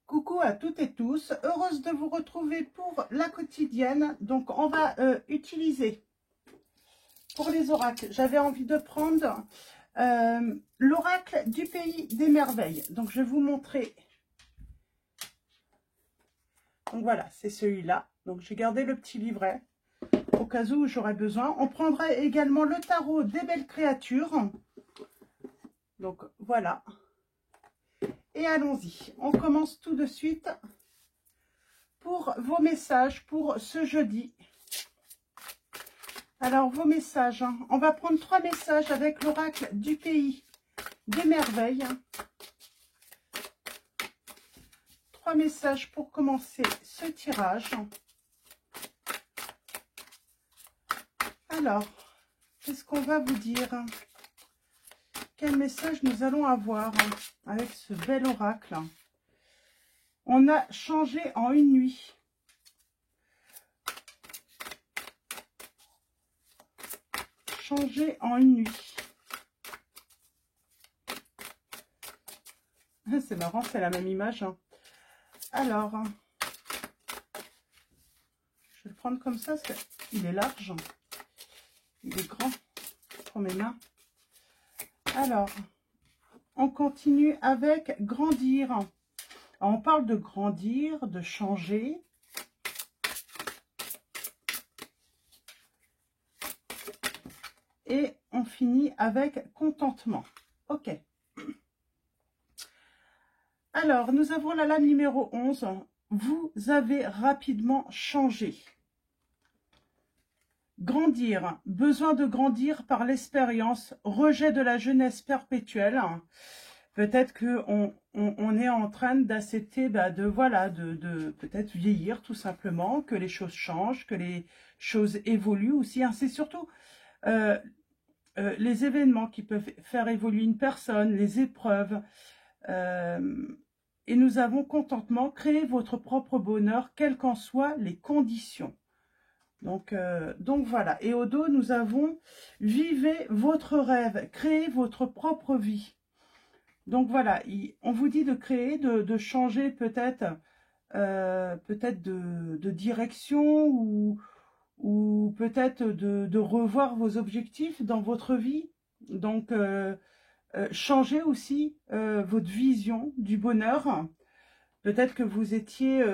Coucou à toutes et tous, heureuse de vous retrouver pour la quotidienne. Donc on va utiliser pour les oracles, j'avais envie de prendre l'oracle du pays des merveilles. Donc je vais vous montrer. Donc voilà, c'est celui-là. Donc j'ai gardé le petit livret au cas où j'aurais besoin. On prendra également le tarot des belles créatures. Donc voilà. Et allons-y, on commence tout de suite pour vos messages pour ce jeudi. Alors, vos messages, hein. On va prendre 3 messages avec l'oracle du pays des merveilles. 3 messages pour commencer ce tirage. Alors, qu'est-ce qu'on va vous dire? Quel message nous allons avoir avec ce bel oracle? On a changé en une nuit. Changer en une nuit. C'est marrant, c'est la même image. Alors, je vais le prendre comme ça, parce qu'il est large. Il est grand pour mes mains. Alors, on continue avec grandir. Alors, on parle de grandir, de changer. Et on finit avec contentement. Ok. Alors, nous avons la lame numéro 11. Vous avez rapidement changé. Grandir. Besoin de grandir par l'expérience. Rejet de la jeunesse perpétuelle. Peut-être qu'on est en train d'accepter, de peut-être vieillir tout simplement, que les choses changent, que les choses évoluent aussi. C'est surtout les événements qui peuvent faire évoluer une personne, les épreuves. Et nous avons contentement, créez votre propre bonheur, quelles qu'en soient les conditions. Donc voilà. Et au dos, nous avons vivez votre rêve, créez votre propre vie. Donc voilà, on vous dit de créer, de changer peut-être de direction ou peut-être de revoir vos objectifs dans votre vie. Donc, changez aussi votre vision du bonheur. Peut-être que vous étiez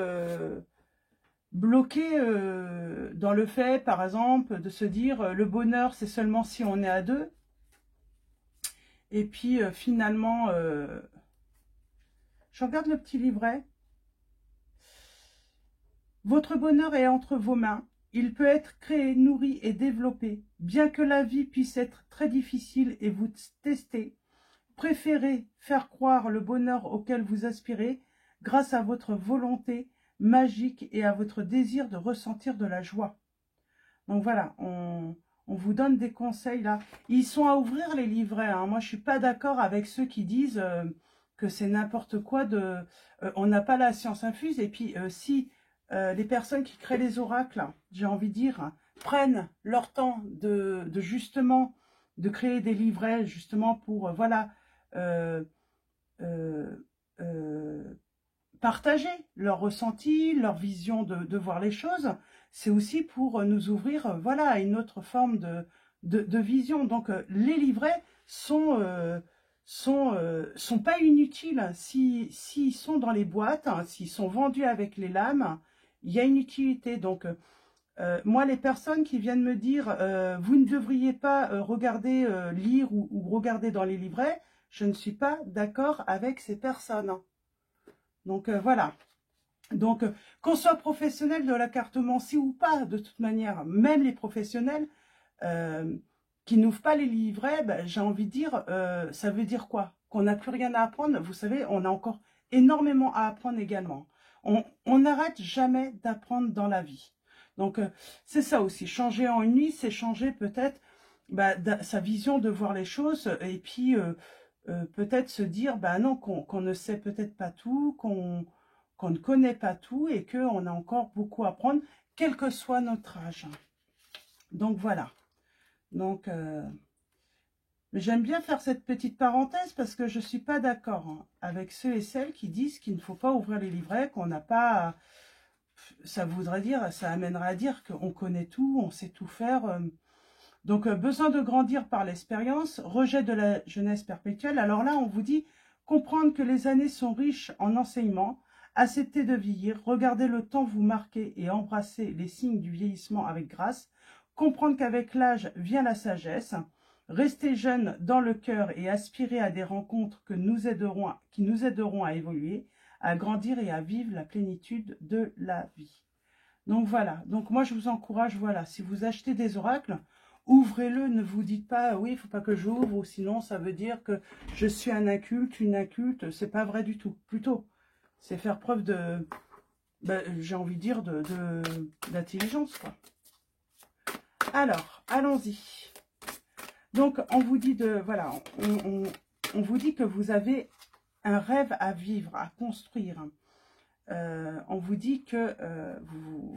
bloqué dans le fait, par exemple, de se dire le bonheur, c'est seulement si on est à deux. Et puis, finalement, je regarde le petit livret. Votre bonheur est entre vos mains. Il peut être créé, nourri et développé. Bien que la vie puisse être très difficile et vous tester, préférez faire croire le bonheur auquel vous aspirez grâce à votre volonté magique et à votre désir de ressentir de la joie. Donc voilà, on vous donne des conseils là. Ils sont à ouvrir les livrets. Hein. Moi, je suis pas d'accord avec ceux qui disent que c'est n'importe quoi. On n'a pas la science infuse. Et puis, si les personnes qui créent les oracles, j'ai envie de dire, prennent leur temps de justement de créer des livrets justement pour partager leur ressenti, leur vision de voir les choses. C'est aussi pour nous ouvrir à une autre forme de vision. Donc les livrets sont pas inutiles. S'ils sont dans les boîtes, s'ils sont vendus avec les lames, il y a une utilité. Donc moi, les personnes qui viennent me dire vous ne devriez pas regarder, lire ou regarder dans les livrets, je ne suis pas d'accord avec ces personnes. Donc voilà. Donc qu'on soit professionnel de la cartomancie ou pas, de toute manière, même les professionnels qui n'ouvrent pas les livrets, j'ai envie de dire, ça veut dire quoi? Qu'on n'a plus rien à apprendre. Vous savez, on a encore énormément à apprendre également. On n'arrête jamais d'apprendre dans la vie. Donc, c'est ça aussi. Changer en une nuit, c'est changer peut-être sa vision de voir les choses. Et puis, peut-être se dire, non, qu'on ne sait peut-être pas tout, qu'on ne connaît pas tout et qu'on a encore beaucoup à apprendre, quel que soit notre âge. Donc, voilà. Donc, Mais j'aime bien faire cette petite parenthèse parce que je ne suis pas d'accord hein, avec ceux et celles qui disent qu'il ne faut pas ouvrir les livrets, qu'on n'a pas... Ça voudrait dire, ça amènerait à dire qu'on connaît tout, on sait tout faire. Donc, besoin de grandir par l'expérience, rejet de la jeunesse perpétuelle. Alors là, on vous dit comprendre que les années sont riches en enseignements, accepter de vieillir, regarder le temps vous marquer et embrasser les signes du vieillissement avec grâce, comprendre qu'avec l'âge vient la sagesse, rester jeune dans le cœur et aspirer à des rencontres qui nous aideront à évoluer, à grandir et à vivre la plénitude de la vie. Donc voilà, donc moi je vous encourage, voilà, si vous achetez des oracles, ouvrez-le, ne vous dites pas, oui, il ne faut pas que j'ouvre, ou sinon ça veut dire que je suis un inculte, une inculte, c'est pas vrai du tout. Plutôt, c'est faire preuve de, j'ai envie de dire, d'intelligence, quoi. Alors, allons-y. Donc, on vous dit voilà, on vous dit que vous avez un rêve à vivre, à construire. On vous dit que,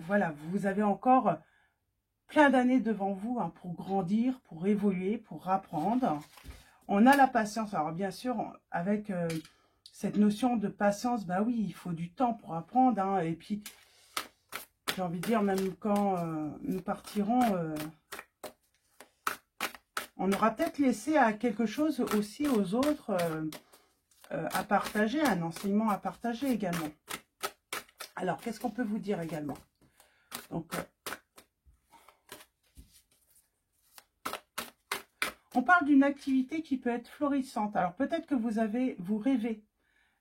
voilà, vous avez encore plein d'années devant vous hein, pour grandir, pour évoluer, pour apprendre. On a la patience. Alors bien sûr, avec cette notion de patience, bah oui, il faut du temps pour apprendre. Hein, et puis, j'ai envie de dire, même quand nous partirons, on aura peut-être laissé à quelque chose aussi aux autres à partager, un enseignement à partager également. Alors, qu'est-ce qu'on peut vous dire également? Donc, on parle d'une activité qui peut être florissante. Alors, peut-être que vous rêvez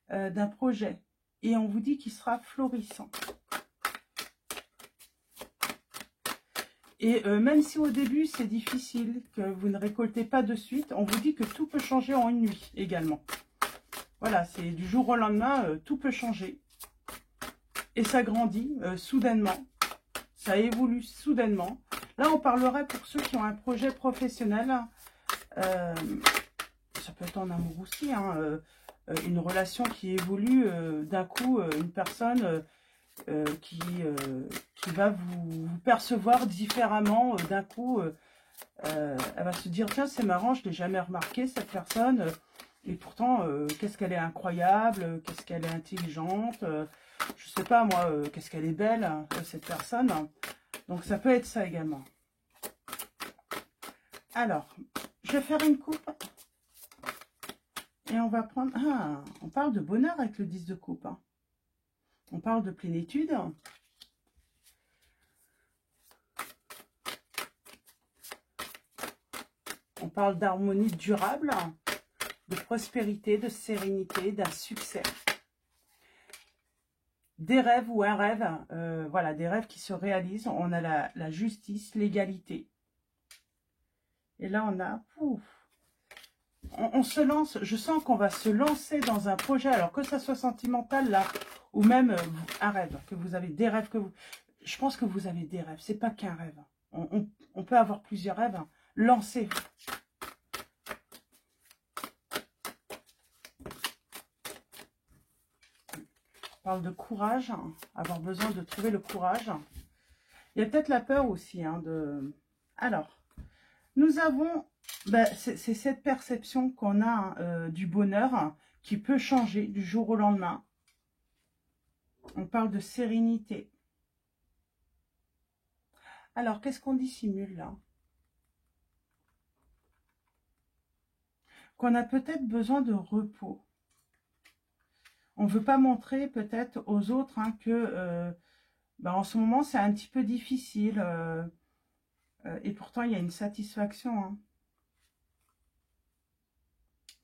d'un projet et on vous dit qu'il sera florissant. Et même si au début, c'est difficile, que vous ne récoltez pas de suite, on vous dit que tout peut changer en une nuit également. Voilà, c'est du jour au lendemain, tout peut changer. Et ça grandit soudainement. Ça évolue soudainement. Là, on parlerait pour ceux qui ont un projet professionnel. Ça peut être en amour aussi. Hein, une relation qui évolue d'un coup, une personne qui va vous percevoir différemment d'un coup. Elle va se dire, tiens, c'est marrant, je ne l'ai jamais remarqué, cette personne. Et pourtant, qu'est-ce qu'elle est incroyable, qu'est-ce qu'elle est intelligente. Je sais pas, moi, qu'est-ce qu'elle est belle, cette personne. Donc, ça peut être ça également. Alors, je vais faire une coupe. Et on va prendre... Ah, on parle de bonheur avec le 10 de coupe. Hein. On parle de plénitude. On parle d'harmonie durable, de prospérité, de sérénité, d'un succès. Des rêves ou un rêve, voilà, des rêves qui se réalisent. On a la justice, l'égalité. Et là, on a... On se lance, je sens qu'on va se lancer dans un projet, alors que ça soit sentimental, là, ou même un rêve, que vous avez des rêves que vous... Je pense que vous avez des rêves, c'est pas qu'un rêve. On peut avoir plusieurs rêves. Hein. Lancez-vous. On parle de courage, hein, avoir besoin de trouver le courage. Il y a peut-être la peur aussi. Hein, Alors, nous avons... Ben, c'est cette perception qu'on a du bonheur hein, qui peut changer du jour au lendemain. On parle de sérénité. Alors, qu'est-ce qu'on dissimule là? Qu'on a peut-être besoin de repos. On ne veut pas montrer peut-être aux autres hein, que ben, en ce moment, c'est un petit peu difficile. Et pourtant, il y a une satisfaction. Hein.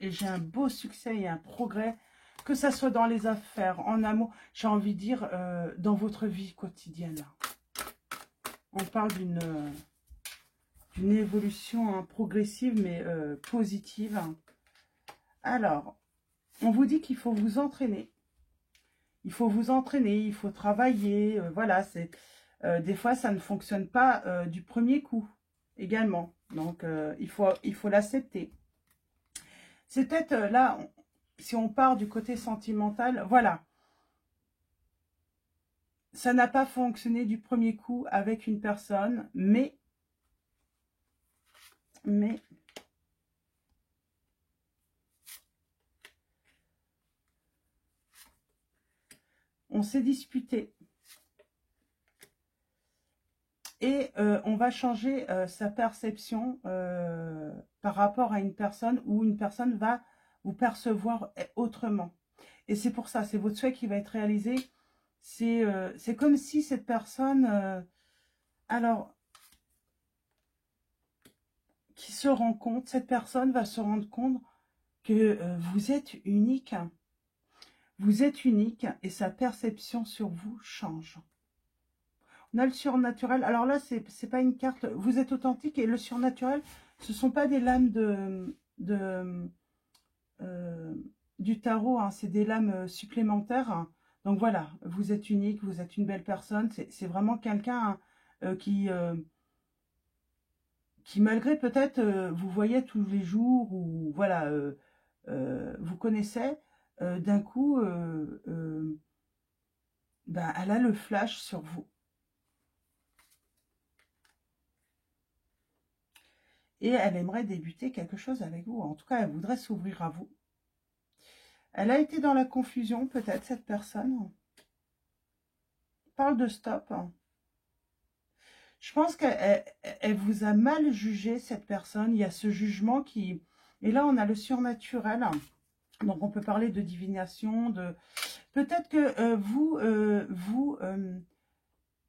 Et j'ai un beau succès et un progrès, que ça soit dans les affaires, en amour, j'ai envie de dire, dans votre vie quotidienne. On parle d'une évolution hein, progressive, mais positive. Alors, on vous dit qu'il faut vous entraîner. Il faut vous entraîner, il faut travailler. Voilà, c'est des fois, ça ne fonctionne pas du premier coup également. Donc, il faut l'accepter. C'est peut-être là, si on part du côté sentimental, voilà. Ça n'a pas fonctionné du premier coup avec une personne, mais On s'est disputé. Et on va changer sa perception par rapport à une personne, où une personne va vous percevoir autrement. Et c'est pour ça, c'est votre souhait qui va être réalisé. C'est comme si cette personne, alors, qui se rend compte, cette personne va se rendre compte que vous êtes unique. Vous êtes unique et sa perception sur vous change. On a le surnaturel. Alors là, c'est pas une carte. Vous êtes authentique et le surnaturel, ce sont pas des lames du tarot. Hein, c'est des lames supplémentaires. Hein. Donc voilà, vous êtes unique, vous êtes une belle personne. C'est vraiment quelqu'un qui malgré peut-être vous voyez tous les jours ou voilà, vous connaissez, d'un coup, ben, elle a le flash sur vous. Et elle aimerait débuter quelque chose avec vous. En tout cas, elle voudrait s'ouvrir à vous. Elle a été dans la confusion, peut-être, cette personne. Parle de stop. Je pense qu'elle vous a mal jugé, cette personne. Il y a ce jugement qui... Et là, on a le surnaturel. Donc, on peut parler de divination, de... Peut-être que vous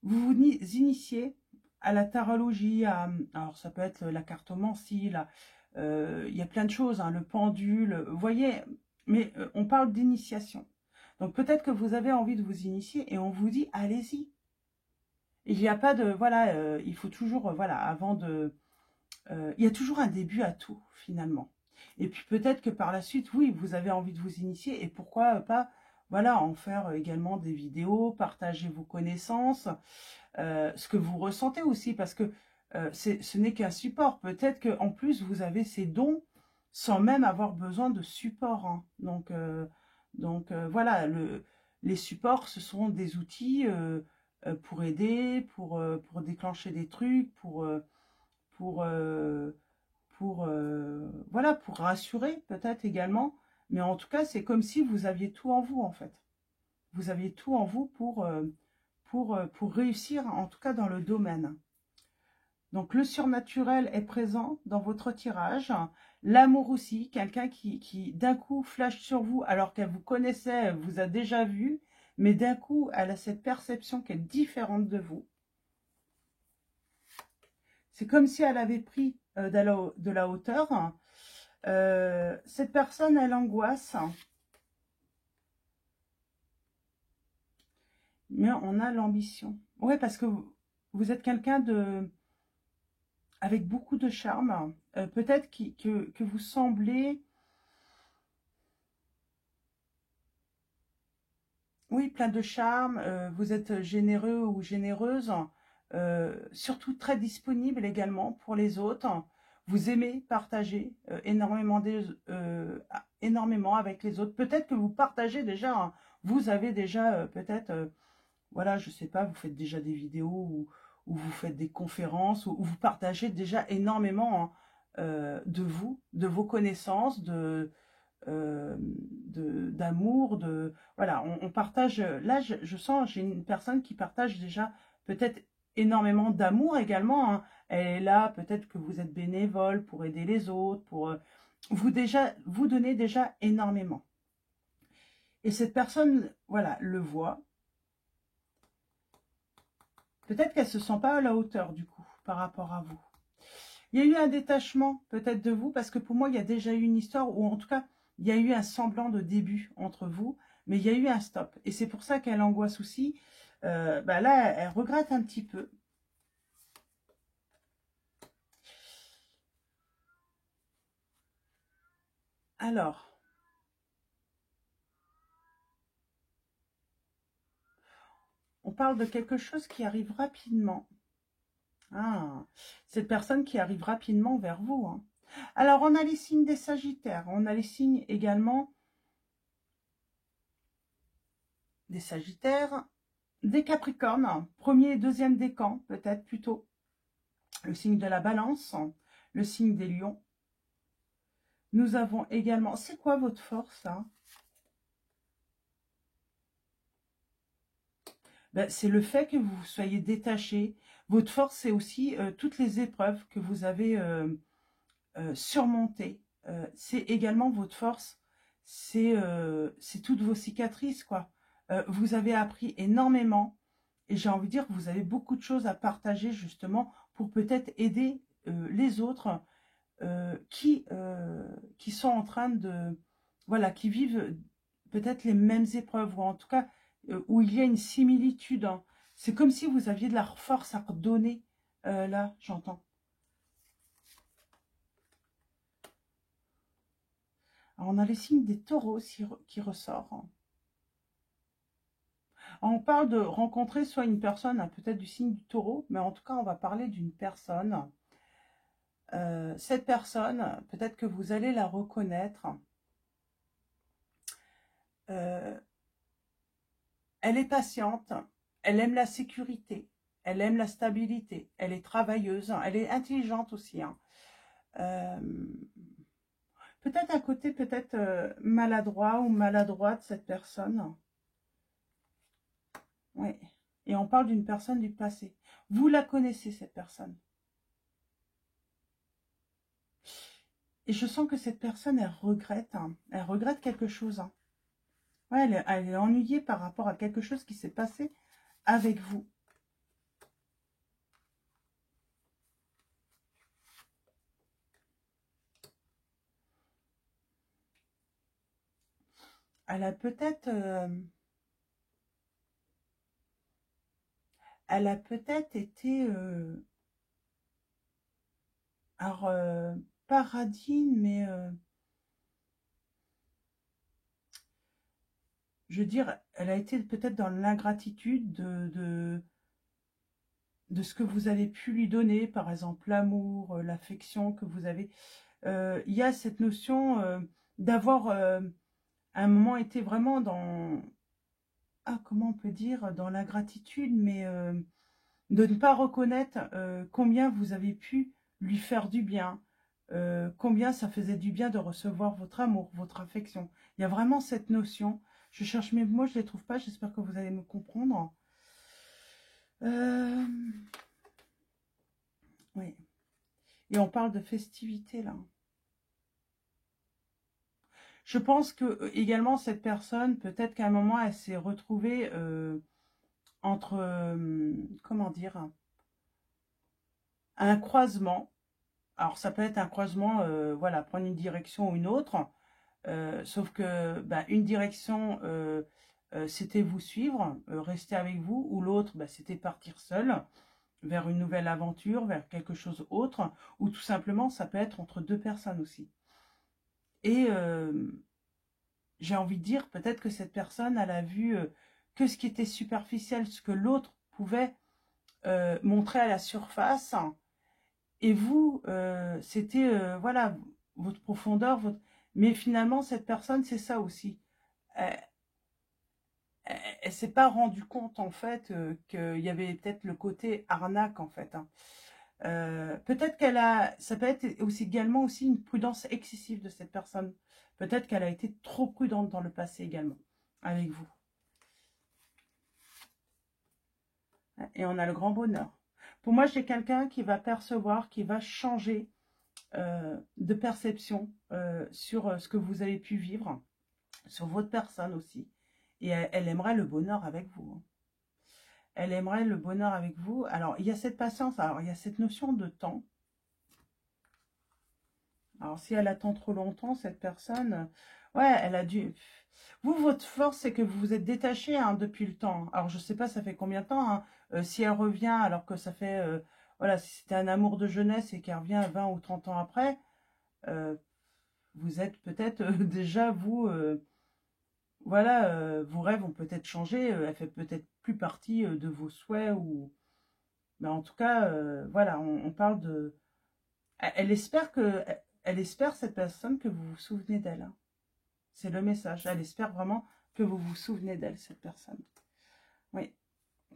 vous initiez à la tarologie, alors ça peut être la cartomancie, il y a plein de choses, hein, le pendule, vous voyez, mais on parle d'initiation. Donc peut-être que vous avez envie de vous initier et on vous dit, allez-y. Il n'y a pas de, voilà, il faut toujours, voilà, avant de... il y a toujours un début à tout, finalement. Et puis peut-être que par la suite, oui, vous avez envie de vous initier et pourquoi pas, voilà, en faire également des vidéos, partager vos connaissances, ce que vous ressentez aussi, parce que ce n'est qu'un support. Peut-être qu'en plus, vous avez ces dons sans même avoir besoin de support. Hein. Donc voilà, les supports, ce sont des outils pour aider, pour déclencher des trucs, pour, voilà, pour rassurer peut-être également. Mais en tout cas, c'est comme si vous aviez tout en vous, en fait. Vous aviez tout en vous pour réussir, en tout cas dans le domaine. Donc le surnaturel est présent dans votre tirage. L'amour aussi, quelqu'un qui d'un coup flash sur vous alors qu'elle vous connaissait, elle vous a déjà vu, mais d'un coup elle a cette perception qui est différente de vous. C'est comme si elle avait pris de la hauteur. Cette personne, elle angoisse. Mais on a l'ambition. Ouais, parce que vous êtes quelqu'un de... avec beaucoup de charme. Peut-être que vous semblez... Oui, plein de charme. Vous êtes généreux ou généreuse. Surtout très disponible également pour les autres. Vous aimez partager énormément avec les autres. Peut-être que vous partagez déjà, hein, vous avez déjà peut-être, voilà, je sais pas, vous faites déjà des vidéos ou vous faites des conférences ou vous partagez déjà énormément hein, de vous, de vos connaissances, d'amour, voilà, on partage, là je sens, j'ai une personne qui partage déjà peut-être énormément d'amour également, hein. Elle est là, peut-être que vous êtes bénévole pour aider les autres, pour vous donner déjà énormément. Et cette personne, voilà, le voit. Peut-être qu'elle ne se sent pas à la hauteur du coup, par rapport à vous. Il y a eu un détachement peut-être de vous, parce que pour moi, il y a déjà eu une histoire, ou en tout cas, il y a eu un semblant de début entre vous, mais il y a eu un stop. Et c'est pour ça qu'elle angoisse aussi. Bah là, elle regrette un petit peu. Alors, on parle de quelque chose qui arrive rapidement. Ah, cette personne qui arrive rapidement vers vous. Hein. Alors, on a les signes des Sagittaires. On a les signes également des Sagittaires, des Capricornes, premier et deuxième décan, peut-être plutôt. Le signe de la Balance, le signe des Lions. Nous avons également... C'est quoi votre force, hein? Ben, c'est le fait que vous soyez détaché. Votre force, c'est aussi toutes les épreuves que vous avez surmontées. C'est également votre force. C'est toutes vos cicatrices, quoi. Vous avez appris énormément. Et j'ai envie de dire que vous avez beaucoup de choses à partager, justement, pour peut-être aider les autres qui sont en train de... Voilà, qui vivent peut-être les mêmes épreuves, ou en tout cas, où il y a une similitude, hein. C'est comme si vous aviez de la force à redonner, là, j'entends. Alors, on a les signes des taureaux qui ressort, hein. Alors, on parle de rencontrer soit une personne, hein, peut-être du signe du taureau, mais en tout cas, on va parler d'une personne. Cette personne, peut-être que vous allez la reconnaître. Elle est patiente, elle aime la sécurité, elle aime la stabilité, elle est travailleuse, hein, elle est intelligente aussi, hein. Peut-être un côté peut-être maladroit ou maladroite, cette personne. Oui. Et on parle d'une personne du passé. Vous la connaissez, cette personne. Et je sens que cette personne, elle regrette, hein. Elle regrette quelque chose, hein. Ouais, elle est ennuyée par rapport à quelque chose qui s'est passé avec vous. Elle a peut-être... elle a peut-être été... alors, pas radine, mais... je veux dire, elle a été peut-être dans l'ingratitude de ce que vous avez pu lui donner, par exemple l'amour, l'affection que vous avez. Il y a cette notion d'avoir à un moment été vraiment dans, ah, comment on peut dire, dans l'ingratitude, mais de ne pas reconnaître combien vous avez pu lui faire du bien, combien ça faisait du bien de recevoir votre amour, votre affection. Il y a vraiment cette notion. Je cherche mes mots, je ne les trouve pas, j'espère que vous allez me comprendre. Oui. Et on parle de festivité, là. Je pense que également cette personne, peut-être qu'à un moment, elle s'est retrouvée entre, comment dire, un croisement. Alors, ça peut être un croisement, voilà, prendre une direction ou une autre. Sauf que bah, une direction, c'était vous suivre, rester avec vous, ou l'autre, bah, c'était partir seul vers une nouvelle aventure, vers quelque chose autre, ou tout simplement, ça peut être entre deux personnes aussi. Et j'ai envie de dire, peut-être que cette personne, elle a vu que ce qui était superficiel, ce que l'autre pouvait montrer à la surface, et vous, c'était, voilà, votre profondeur, votre... Mais finalement, cette personne, c'est ça aussi. Elle s'est pas rendu compte en fait qu'il y avait peut-être le côté arnaque en fait, hein. Peut-être qu'elle a, ça peut être aussi également aussi une prudence excessive de cette personne. Peut-être qu'elle a été trop prudente dans le passé également avec vous. Et on a le grand bonheur. Pour moi, j'ai quelqu'un qui va percevoir, qui va changer de perception sur ce que vous avez pu vivre, sur votre personne aussi. Et elle aimerait le bonheur avec vous, hein. Elle aimerait le bonheur avec vous. Alors, il y a cette patience, alors il y a cette notion de temps. Alors, si elle attend trop longtemps, cette personne, ouais, elle a dû... Vous, votre force, c'est que vous vous êtes détaché hein, depuis le temps. Alors, je ne sais pas, ça fait combien de temps, hein, si elle revient, alors que ça fait... voilà, si c'était un amour de jeunesse et qu'elle revient 20 ou 30 ans après, vous êtes peut-être déjà, vous... voilà, vos rêves ont peut-être changé, elle fait peut-être plus partie de vos souhaits ou... Mais en tout cas, voilà, on parle de... Elle espère que... Elle espère, cette personne, que vous vous souvenez d'elle, hein. C'est le message. Elle espère vraiment que vous vous souvenez d'elle, cette personne. Oui.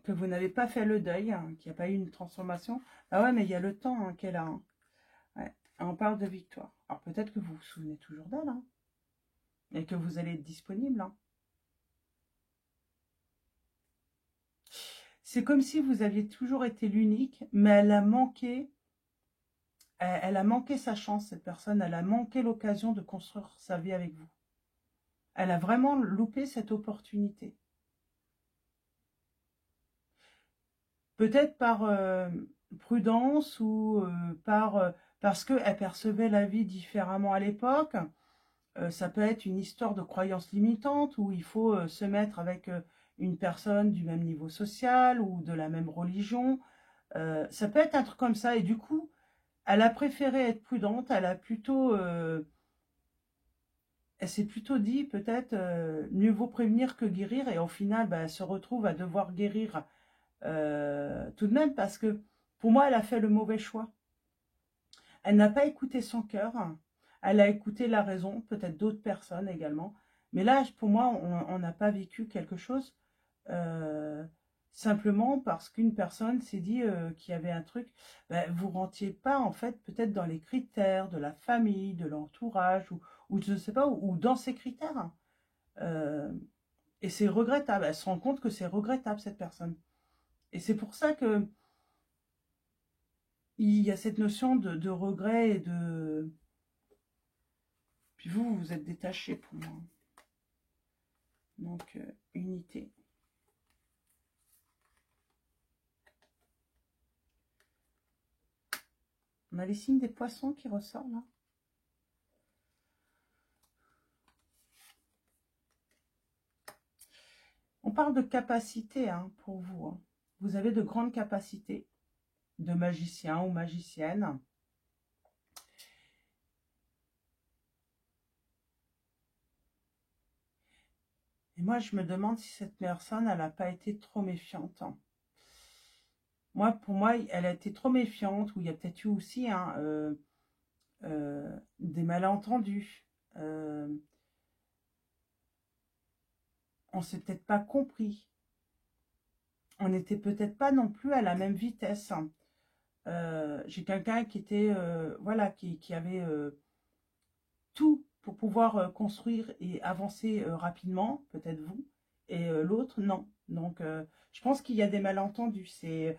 Que vous n'avez pas fait le deuil, hein, qu'il n'y a pas eu une transformation. Ah ouais, mais il y a le temps hein, qu'elle a, hein. Ouais. On parle de victoire. Alors peut-être que vous vous souvenez toujours d'elle, hein, et que vous allez être disponible, hein. c'est comme si vous aviez toujours été l'unique, mais elle a manqué sa chance, cette personne, elle a manqué l'occasion de construire sa vie avec vous. Elle a vraiment loupé cette opportunité. Peut-être par prudence ou parce qu'elle percevait la vie différemment à l'époque. Ça peut être une histoire de croyance limitante où il faut se mettre avec une personne du même niveau social ou de la même religion. Ça peut être un truc comme ça. Et du coup, elle a préféré être prudente. Elle s'est plutôt dit peut-être mieux vaut prévenir que guérir. Et au final, bah, elle se retrouve à devoir guérir tout de même parce que pour moi, elle a fait le mauvais choix. Elle n'a pas écouté son cœur. Elle a écouté la raison, peut-être d'autres personnes également. Mais là, pour moi, on n'a pas vécu quelque chose simplement parce qu'une personne s'est dit qu'il y avait un truc. Ben, vous rentiez pas, en fait, peut-être dans les critères de la famille, de l'entourage, ou je ne sais pas, ou dans ces critères. Et c'est regrettable. Elle se rend compte que c'est regrettable, cette personne. Et c'est pour ça que il y a cette notion de regret et de... Puis vous, vous êtes détaché pour moi. Donc, unité. On a les signes des poissons qui ressortent là. On parle de capacité hein, pour vous. Hein. Vous avez de grandes capacités de magicien ou magicienne. Et moi, je me demande si cette personne, elle n'a pas été trop méfiante. Hein. Moi, pour moi, elle a été trop méfiante, ou il y a peut-être eu aussi hein, des malentendus. On s'est peut-être pas compris. On n'était peut-être pas non plus à la même vitesse. J'ai quelqu'un qui était, voilà, qui avait tout pour pouvoir construire et avancer rapidement, peut-être vous, et l'autre, non. Donc, je pense qu'il y a des malentendus. C'est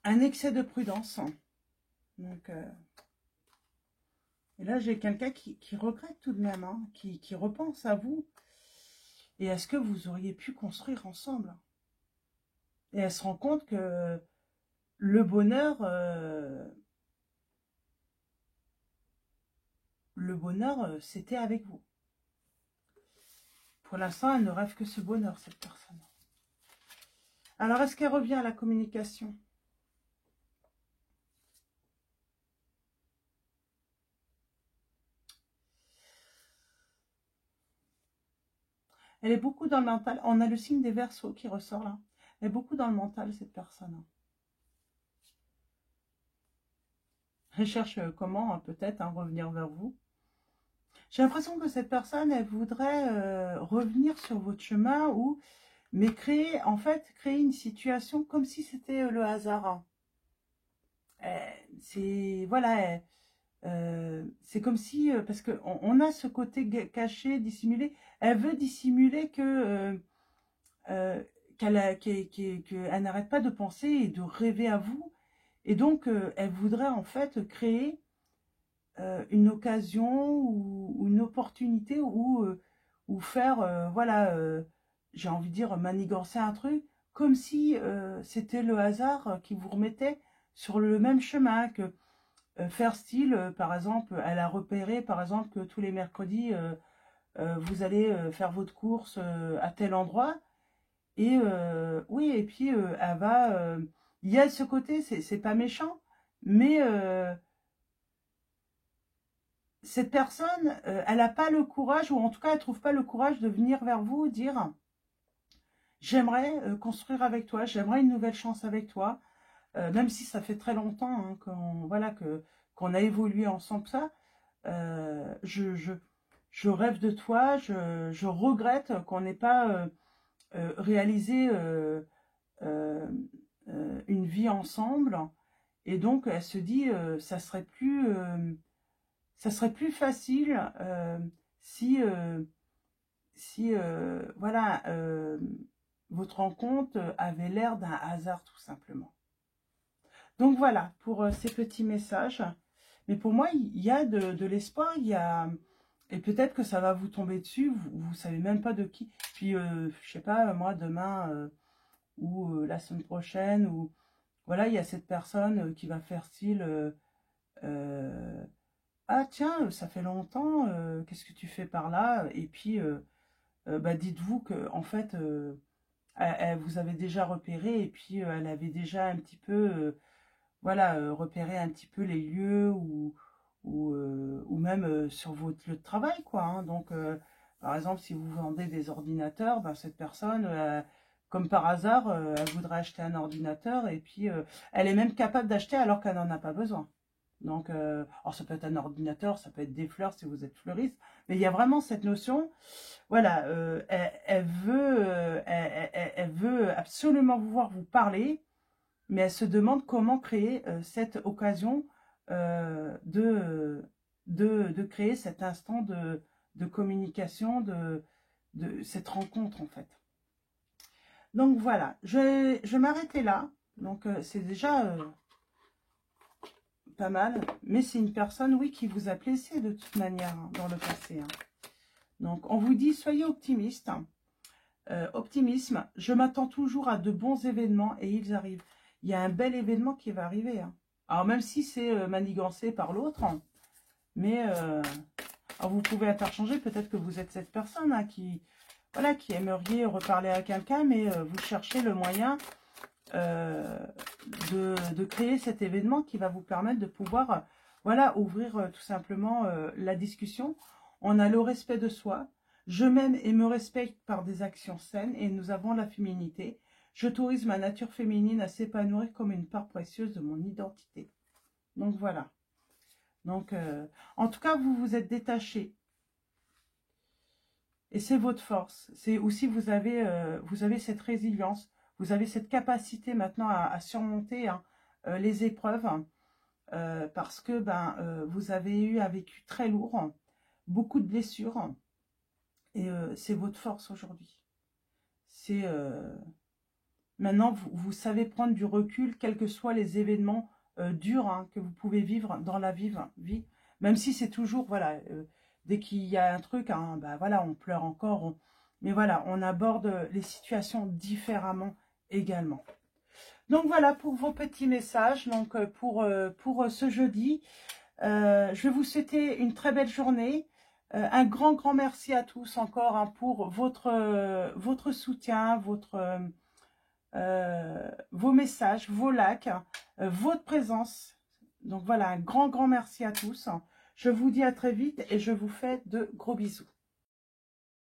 un excès de prudence. Donc, et là, j'ai quelqu'un qui regrette tout de même, hein, qui repense à vous. Et est-ce que vous auriez pu construire ensemble? Et elle se rend compte que le bonheur, c'était avec vous. Pour l'instant, elle ne rêve que ce bonheur, cette personne. Alors, est-ce qu'elle revient à la communication? Elle est beaucoup dans le mental. On a le signe des Verseaux qui ressort là. Elle est beaucoup dans le mental, cette personne. Elle cherche comment, peut-être, revenir vers vous. J'ai l'impression que cette personne, elle voudrait revenir sur votre chemin mais créer une situation comme si c'était le hasard. C'est, voilà, c'est comme si, parce qu'on a ce côté caché, dissimulé. Elle veut dissimuler qu'elle n'arrête pas de penser et de rêver à vous. Et donc, elle voudrait en fait créer une occasion ou une opportunité ou faire, voilà, j'ai envie de dire, manigancer un truc, comme si c'était le hasard qui vous remettait sur le même chemin, que faire style, par exemple, elle a repéré, par exemple, que tous les mercredis, vous allez faire votre course à tel endroit, et oui, et puis elle va... il y a ce côté, c'est pas méchant, mais cette personne, elle n'a pas le courage, ou en tout cas, elle trouve pas le courage de venir vers vous, dire « J'aimerais construire avec toi, j'aimerais une nouvelle chance avec toi. » Même si ça fait très longtemps hein, qu'on a évolué ensemble, ça, je rêve de toi, je regrette qu'on n'ait pas réalisé une vie ensemble. Et donc, elle se dit, ça serait plus facile si voilà, votre rencontre avait l'air d'un hasard tout simplement. Donc voilà, pour ces petits messages. Mais pour moi, il y a de l'espoir, et peut-être que ça va vous tomber dessus, vous savez même pas de qui. Puis, je sais pas, moi, demain, ou la semaine prochaine, ou voilà, il y a cette personne qui va faire style, ah tiens, ça fait longtemps, qu'est-ce que tu fais par là? Et puis, bah, dites-vous que en fait, elle vous avait déjà repéré, et puis elle avait déjà un petit peu, voilà, repéré un petit peu les lieux, ou même sur votre lieu de travail, quoi. Hein. Donc, par exemple, si vous vendez des ordinateurs, ben, cette personne, comme par hasard, elle voudrait acheter un ordinateur, et puis elle est même capable d'acheter alors qu'elle n'en a pas besoin. Donc, alors ça peut être un ordinateur, ça peut être des fleurs si vous êtes fleuriste, mais il y a vraiment cette notion, voilà, elle veut absolument vous voir vous parler, mais elle se demande comment créer cette occasion de créer cet instant de communication, de cette rencontre en fait. Donc voilà, je vais m'arrêter là. Donc c'est déjà pas mal, mais c'est une personne, oui, qui vous a blessé de toute manière hein, dans le passé. Hein. Donc on vous dit, soyez optimiste. Optimisme, je m'attends toujours à de bons événements et ils arrivent. Il y a un bel événement qui va arriver. Hein. Alors même si c'est manigancé par l'autre, hein, mais alors vous pouvez interchanger, peut-être que vous êtes cette personne hein, voilà, qui aimeriez reparler à quelqu'un, mais vous cherchez le moyen de créer cet événement qui va vous permettre de pouvoir voilà, ouvrir tout simplement la discussion. On a le respect de soi. Je m'aime et me respecte par des actions saines et nous avons la féminité. J'autorise ma nature féminine à s'épanouir comme une part précieuse de mon identité. Donc voilà. Donc, en tout cas, vous vous êtes détaché. Et c'est votre force. C'est aussi, vous avez cette résilience. Vous avez cette capacité maintenant à surmonter hein, les épreuves. Parce que vous avez eu un vécu très lourd. Beaucoup de blessures. Et c'est votre force aujourd'hui. C'est maintenant, vous savez prendre du recul, quels que soient les événements durs hein, que vous pouvez vivre dans la vie. Même si c'est toujours, voilà, dès qu'il y a un truc, hein, voilà, on pleure encore. Mais voilà, on aborde les situations différemment également. Donc voilà pour vos petits messages. Donc pour ce jeudi, je vais vous souhaiter une très belle journée. Un grand merci à tous encore hein, pour votre soutien, vos messages, vos likes, votre présence. Donc voilà, un grand merci à tous. Je vous dis à très vite et je vous fais de gros bisous.